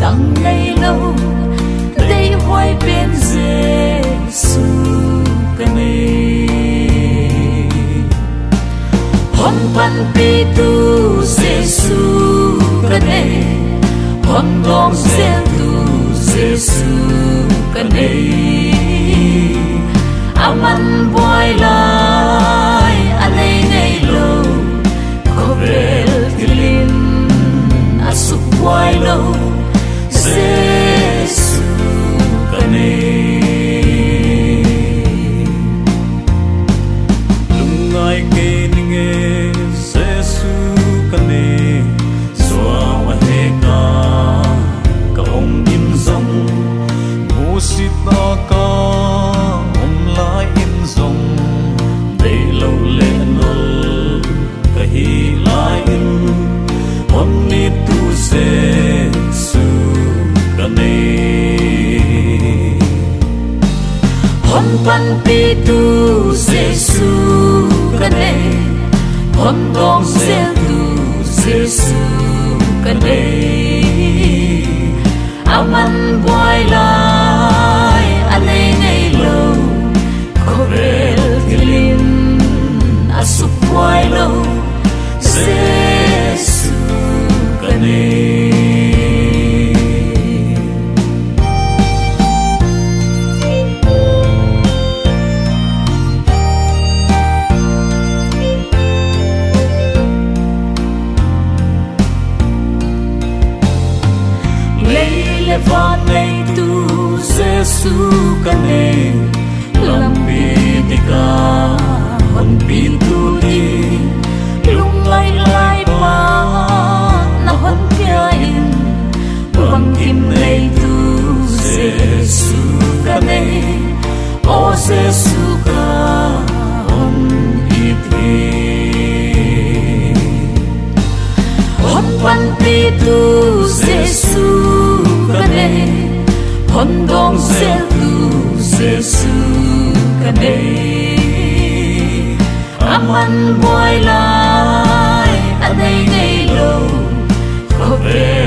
đặng ngày lâu đây hoài bên Giêsu cái này hon pan pi tu Giêsu cái này hon dong sen tu Giêsu cái này aman boy lai anay ngày lâu có vel tilin asuk boy lâu Giêsu cái này lung ngai ke ninge Giêsu cái này xóa hoa he ka ông im dòng mu sit na ka Giêsu cái này hon pan pi tu Giêsu cái này hon dong sen tu Giêsu cái này aman boy lai anay ngày lâu có vel tilin asuk boy lâu Giêsu cái này van này tu Giêsu cái này làm bi ka hon bi tu đi lung lai lai pa na hon pia in bằng kim này tu Giêsu cái này o Giêsu ka hon ipi hon pan pi tu Giêsu cái này hon dong sen tu Giêsu cái này aman boy lai anay ngày lâu có vẻ